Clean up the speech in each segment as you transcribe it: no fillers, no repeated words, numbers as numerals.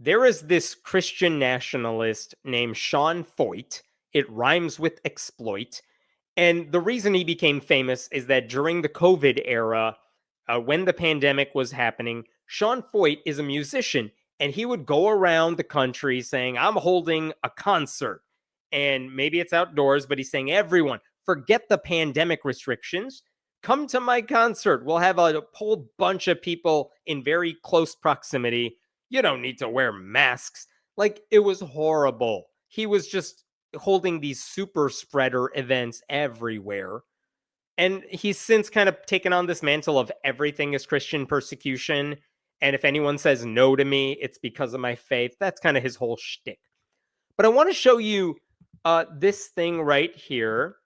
there is this Christian nationalist named Sean Feucht. It rhymes with exploit. And the reason he became famous is that during the COVID era, when the pandemic was happening, Sean Feucht is a musician and he would go around the country saying, I'm holding a concert. And maybe it's outdoors, but he's saying, everyone, forget the pandemic restrictions. Come to my concert. We'll have a whole bunch of people in very close proximity. You don't need to wear masks. Like, it was horrible. He was just holding these super spreader events everywhere. And he's since kind of taken on this mantle of everything is Christian persecution. And if anyone says no to me, it's because of my faith. That's kind of his whole shtick. But I want to show you this thing right here.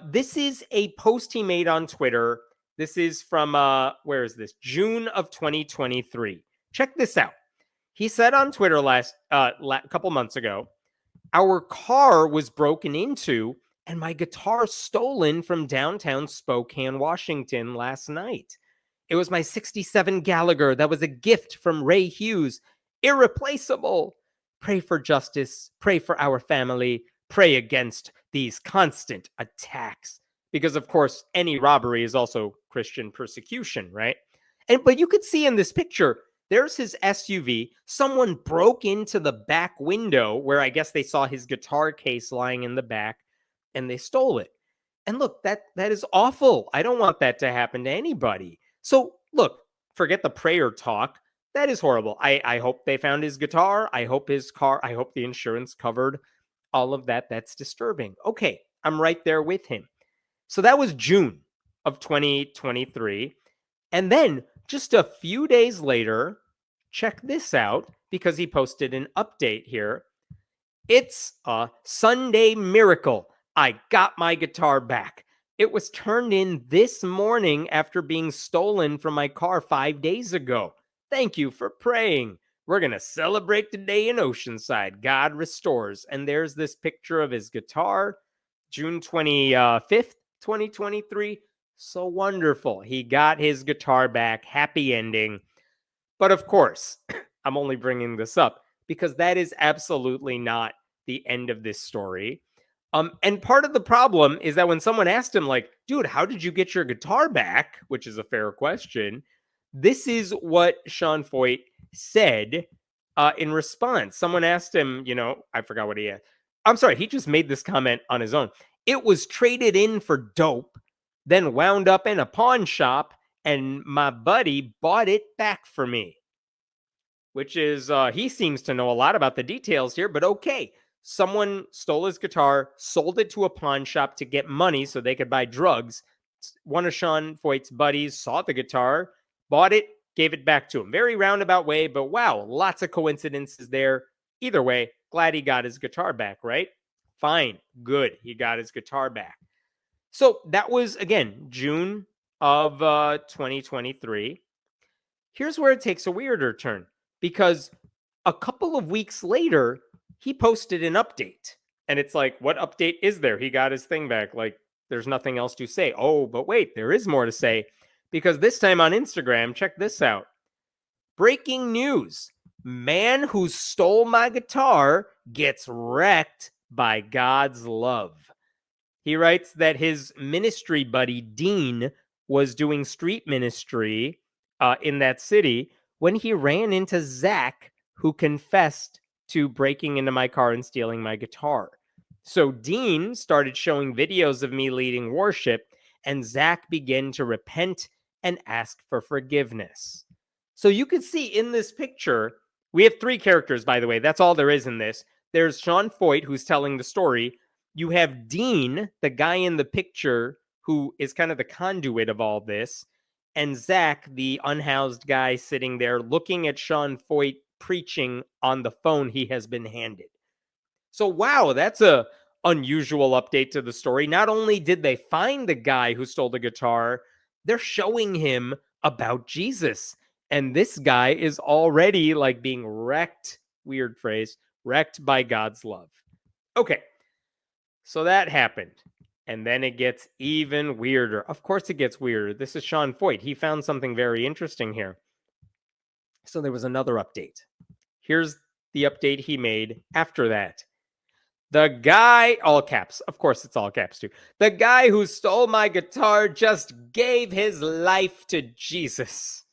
This is a post he made on Twitter. This is from, where is this? June of 2023. Check this out. He said on Twitter a couple months ago, our car was broken into and my guitar stolen from downtown Spokane, Washington last night. It was my 67 Gallagher that was a gift from Ray Hughes. Irreplaceable. Pray for justice. Pray for our family. Pray against these constant attacks. Because, of course, any robbery is also Christian persecution, right? But you could see in this picture, there's his SUV. Someone broke into the back window where I guess they saw his guitar case lying in the back and they stole it. And look, that is awful. I don't want that to happen to anybody. So look, forget the prayer talk. That is horrible. I hope they found his guitar. I hope his car, I hope the insurance covered all of that. That's disturbing. Okay, I'm right there with him. So that was June of 2023. And then just a few days later, check this out because he posted an update here. It's a Sunday miracle. I got my guitar back. It was turned in this morning after being stolen from my car 5 days ago. Thank you for praying. We're going to celebrate today in Oceanside. God restores. And there's this picture of his guitar, June 25th, 2023. So wonderful. He got his guitar back. Happy ending. But of course, I'm only bringing this up because that is absolutely not the end of this story. And part of the problem is that when someone asked him, like, dude, how did you get your guitar back? Which is a fair question. This is what Sean Feucht said in response. Someone asked him, I forgot what he had. I'm sorry, he just made this comment on his own. It was traded in for dope, then wound up in a pawn shop, and my buddy bought it back for me. Which is, he seems to know a lot about the details here, but okay. Someone stole his guitar, sold it to a pawn shop to get money so they could buy drugs. One of Sean Feucht's buddies saw the guitar, bought it, gave it back to him. Very roundabout way, but wow, lots of coincidences there. Either way, glad he got his guitar back, right? Fine, good, he got his guitar back. So that was, again, June of 2023. Here's where it takes a weirder turn, because a couple of weeks later, he posted an update. And it's like, what update is there? He got his thing back. Like, there's nothing else to say. Oh, but wait, there is more to say. Because this time on Instagram, check this out. Breaking news. Man who stole my guitar gets wrecked by God's love. He writes that his ministry buddy, Dean, was doing street ministry in that city when he ran into Zach, who confessed to breaking into my car and stealing my guitar. So Dean started showing videos of me leading worship, and Zach began to repent and ask for forgiveness. So you can see in this picture, we have 3 characters, by the way. That's all there is in this. There's Sean Feucht, who's telling the story. You have Dean, the guy in the picture, who is kind of the conduit of all this, and Zach, the unhoused guy sitting there looking at Sean Feucht preaching on the phone he has been handed. So, wow, that's a unusual update to the story. Not only did they find the guy who stole the guitar, they're showing him about Jesus. And this guy is already like being wrecked, weird phrase, wrecked by God's love. Okay, so that happened. And then it gets even weirder. Of course it gets weirder. This is Sean Feucht. He found something very interesting here. So there was another update. Here's the update he made after that. The guy, all caps, of course it's all caps too. The guy who stole my guitar just gave his life to Jesus.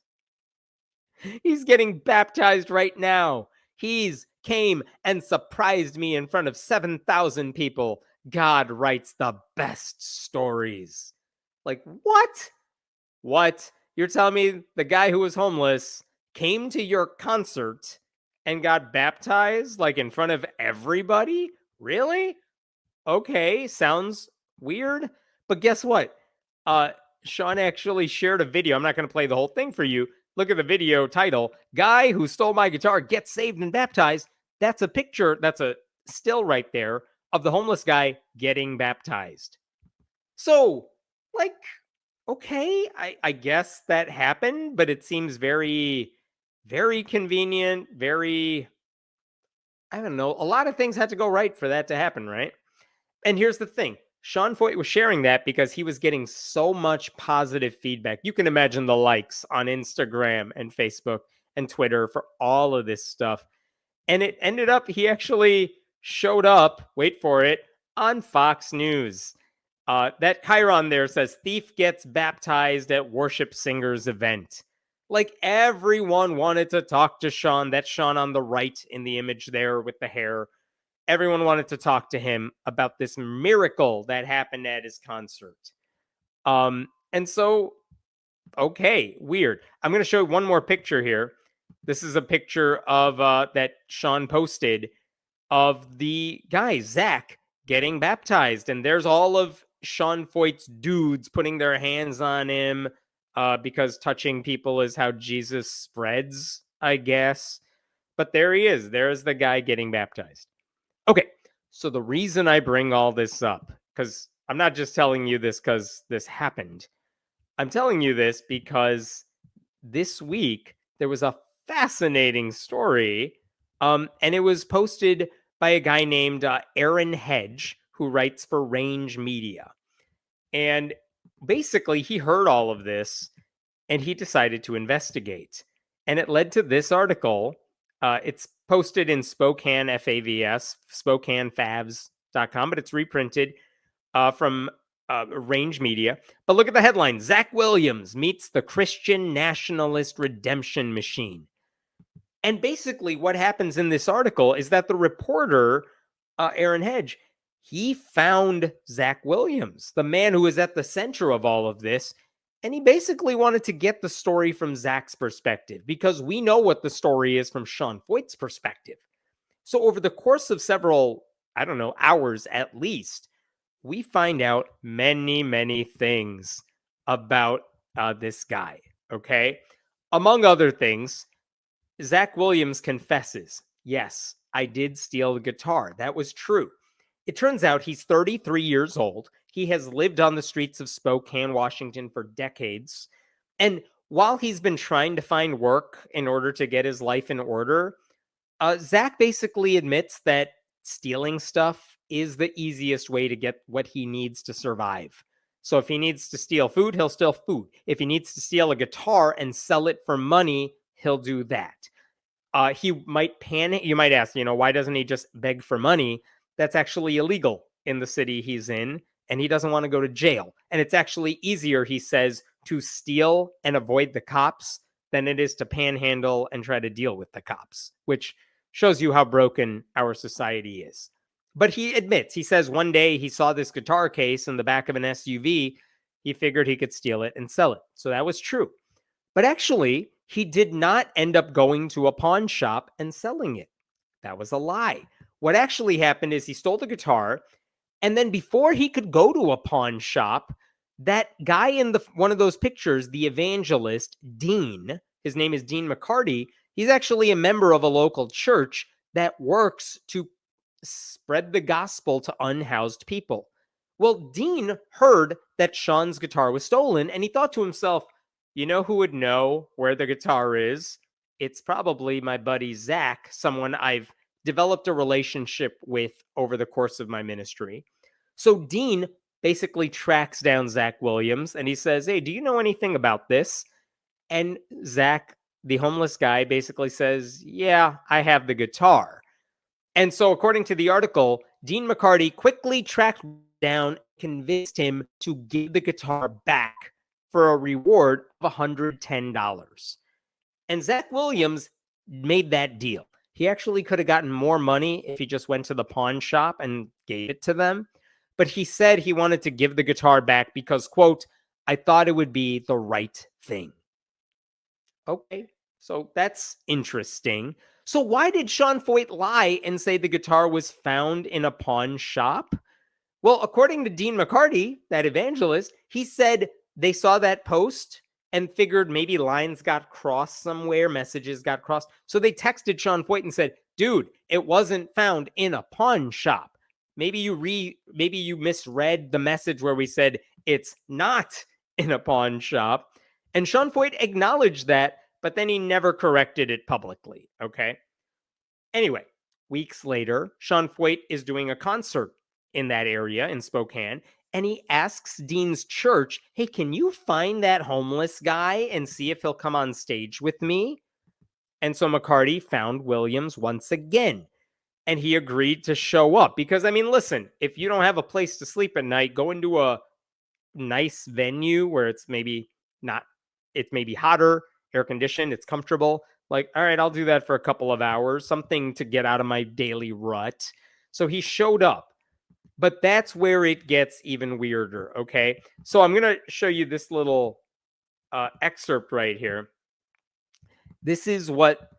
He's getting baptized right now. He's came and surprised me in front of 7,000 people. God writes the best stories. Like, what? What? You're telling me the guy who was homeless came to your concert and got baptized like in front of everybody? Really? Okay, sounds weird. But guess what? Uh Sean actually shared a video. I'm not going to play the whole thing for you. Look at the video title. Guy who stole my guitar gets saved and baptized. That's a picture, that's a still right there of the homeless guy getting baptized. So, like, okay, I guess that happened, but it seems very, very convenient, very, I don't know, a lot of things had to go right for that to happen, right? And here's the thing. Sean Feucht was sharing that because he was getting so much positive feedback. You can imagine the likes on Instagram and Facebook and Twitter for all of this stuff. And it ended up, he actually showed up, wait for it, on Fox News. That Chiron there says, thief gets baptized at worship singer's event. Like everyone wanted to talk to Sean. That's Sean on the right in the image there with the hair. Everyone wanted to talk to him about this miracle that happened at his concert. And so, okay, weird. I'm going to show one more picture here. This is a picture of that Sean posted of the guy, Zach, getting baptized. And there's all of Sean Feucht's dudes putting their hands on him because touching people is how Jesus spreads, I guess. But there he is. There's the guy getting baptized. Okay, so the reason I bring all this up, because I'm not just telling you this because this happened. I'm telling you this because this week there was a fascinating story, and it was posted by a guy named Aaron Hedge, who writes for Range Media. And basically, he heard all of this and he decided to investigate. And it led to this article. It's posted in Spokane FAVS, SpokaneFavs.com, but it's reprinted from Range Media. But look at the headline. Zach Williams meets the Christian Nationalist Redemption Machine. And basically what happens in this article is that the reporter, Aaron Hedge, he found Zach Williams, the man who is at the center of all of this. And he basically wanted to get the story from Zach's perspective because we know what the story is from Sean Feucht's perspective. So over the course of several, I don't know, hours at least, we find out many, many things about this guy, okay? Among other things, Zach Williams confesses, yes, I did steal the guitar. That was true. It turns out he's 33 years old. He has lived on the streets of Spokane, Washington for decades. And while he's been trying to find work in order to get his life in order, Zach basically admits that stealing stuff is the easiest way to get what he needs to survive. So if he needs to steal food, he'll steal food. If he needs to steal a guitar and sell it for money, he'll do that. He might panic. You might ask, why doesn't he just beg for money? That's actually illegal in the city he's in, and he doesn't want to go to jail. And it's actually easier, he says, to steal and avoid the cops than it is to panhandle and try to deal with the cops, which shows you how broken our society is. But he admits, he says one day he saw this guitar case in the back of an SUV. He figured he could steal it and sell it. So that was true. But actually, he did not end up going to a pawn shop and selling it. That was a lie. What actually happened is he stole the guitar, and then before he could go to a pawn shop, that guy in one of those pictures, the evangelist, Dean, his name is Dean McCartney, he's actually a member of a local church that works to spread the gospel to unhoused people. Well, Dean heard that Sean's guitar was stolen, and he thought to himself, you know who would know where the guitar is? It's probably my buddy Zach, someone I've developed a relationship with over the course of my ministry. So Dean basically tracks down Zach Williams and he says, hey, do you know anything about this? And Zach the homeless guy basically says, "Yeah, I have the guitar." And so, according to the article, Dean McCartney quickly tracked down, convinced him to give the guitar back for a reward of $110. And Zach Williams made that deal. He actually could have gotten more money if he just went to the pawn shop and gave it to them. But he said he wanted to give the guitar back because, quote, "I thought it would be the right thing." Okay, so that's interesting. So why did Sean Feucht lie and say the guitar was found in a pawn shop? Well, according to Dean McCartney, that evangelist, he said they saw that post and figured maybe lines got crossed somewhere, messages got crossed. So they texted Sean Feucht and said, "Dude, it wasn't found in a pawn shop. Maybe you misread the message where we said it's not in a pawn shop." And Sean Feucht acknowledged that, but then he never corrected it publicly, okay? Anyway, weeks later, Sean Feucht is doing a concert in that area in Spokane, and he asks Dean's church, "Hey, can you find that homeless guy and see if he'll come on stage with me?" And so McCartney found Williams once again, and he agreed to show up because, I mean, listen, if you don't have a place to sleep at night, go into a nice venue where it's maybe not, it's maybe hotter, air conditioned, it's comfortable. Like, all right, I'll do that for a couple of hours, something to get out of my daily rut. So he showed up, but that's where it gets even weirder. Okay. So I'm going to show you this little excerpt right here. This is what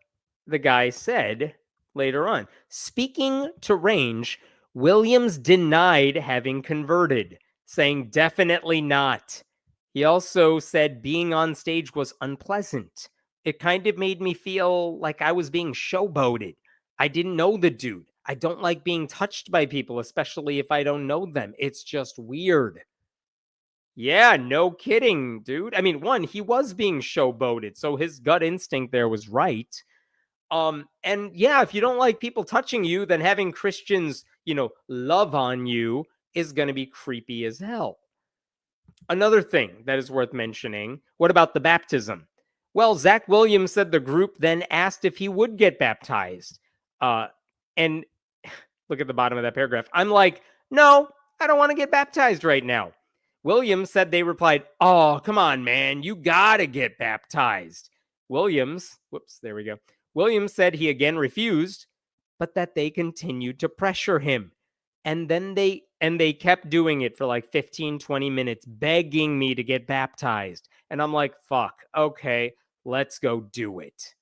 the guy said later on. Speaking to Range, Williams denied having converted, saying definitely not. He also said being on stage was unpleasant. It kind of made me feel like I was being showboated. I didn't know the dude. I don't like being touched by people, especially if I don't know them. It's just weird. Yeah, no kidding, dude. I mean, one, he was being showboated, so his gut instinct there was right. And yeah, if you don't like people touching you, then having Christians, love on you is going to be creepy as hell. Another thing that is worth mentioning, what about the baptism? Well, Zach Williams said the group then asked if he would get baptized. And look at the bottom of that paragraph. I'm like, "No, I don't want to get baptized right now." Williams said they replied, "Oh, come on, man. You got to get baptized." There we go. Williams said he again refused, but that they continued to pressure him. And then they kept doing it for like 15, 20 minutes, begging me to get baptized. And I'm like, fuck, okay, let's go do it.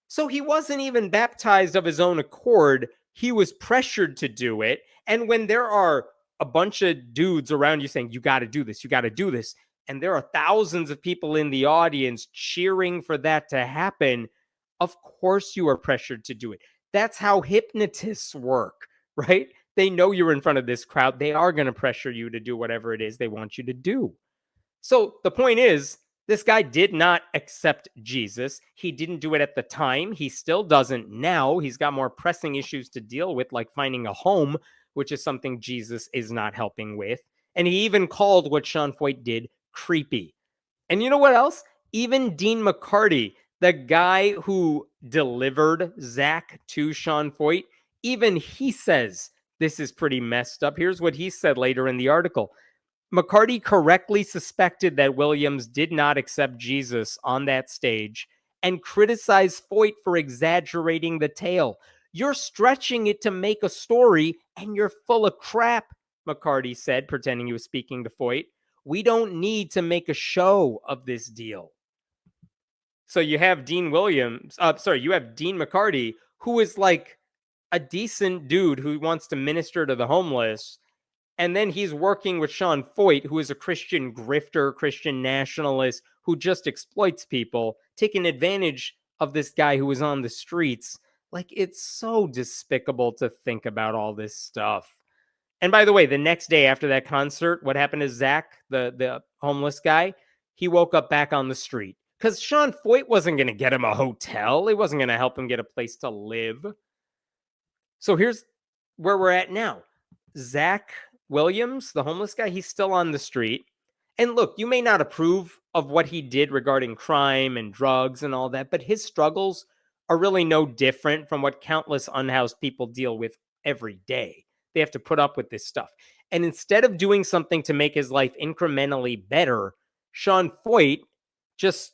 So he wasn't even baptized of his own accord. He was pressured to do it. And when there are a bunch of dudes around you saying, "You got to do this, you got to do this," and there are thousands of people in the audience cheering for that to happen, of course you are pressured to do it. That's how hypnotists work, right? They know you're in front of this crowd. They are going to pressure you to do whatever it is they want you to do. So the point is, this guy did not accept Jesus. He didn't do it at the time. He still doesn't now. He's got more pressing issues to deal with, like finding a home, which is something Jesus is not helping with. And he even called what Sean Feucht did creepy. And you know what else? Even Dean McCartney, the guy who delivered Zach to Sean Feucht, even he says this is pretty messed up. Here's what he said later in the article. McCartney correctly suspected that Williams did not accept Jesus on that stage and criticized Feucht for exaggerating the tale. "You're stretching it to make a story, and you're full of crap," McCartney said, pretending he was speaking to Feucht. "We don't need to make a show of this deal." So you have Dean McCartney, who is like a decent dude who wants to minister to the homeless, and then he's working with Sean Feucht, who is a Christian grifter, Christian nationalist, who just exploits people, taking advantage of this guy who was on the streets. Like, it's so despicable to think about all this stuff. And by the way, the next day after that concert, what happened to Zach, the homeless guy? He woke up back on the street because Sean Feucht wasn't going to get him a hotel. He wasn't going to help him get a place to live. So here's where we're at now. Zach Williams, the homeless guy, he's still on the street. And look, you may not approve of what he did regarding crime and drugs and all that, but his struggles are really no different from what countless unhoused people deal with every day. They have to put up with this stuff. And instead of doing something to make his life incrementally better, Sean Feucht just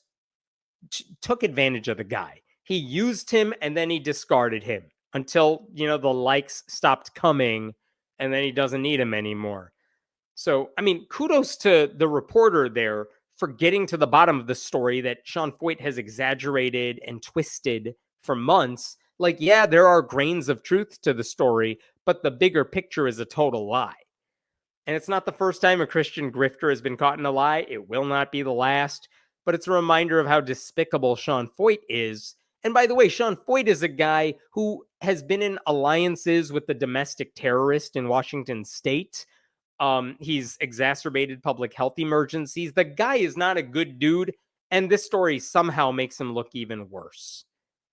took advantage of the guy. He used him and then he discarded him until, the likes stopped coming and then he doesn't need him anymore. So, I mean, kudos to the reporter there for getting to the bottom of the story that Sean Feucht has exaggerated and twisted for months. Like, yeah, there are grains of truth to the story, but the bigger picture is a total lie. And it's not the first time a Christian grifter has been caught in a lie. It will not be the last, but it's a reminder of how despicable Sean Feucht is. And by the way, Sean Feucht is a guy who has been in alliances with the domestic terrorist in Washington state. He's exacerbated public health emergencies. The guy is not a good dude, and this story somehow makes him look even worse.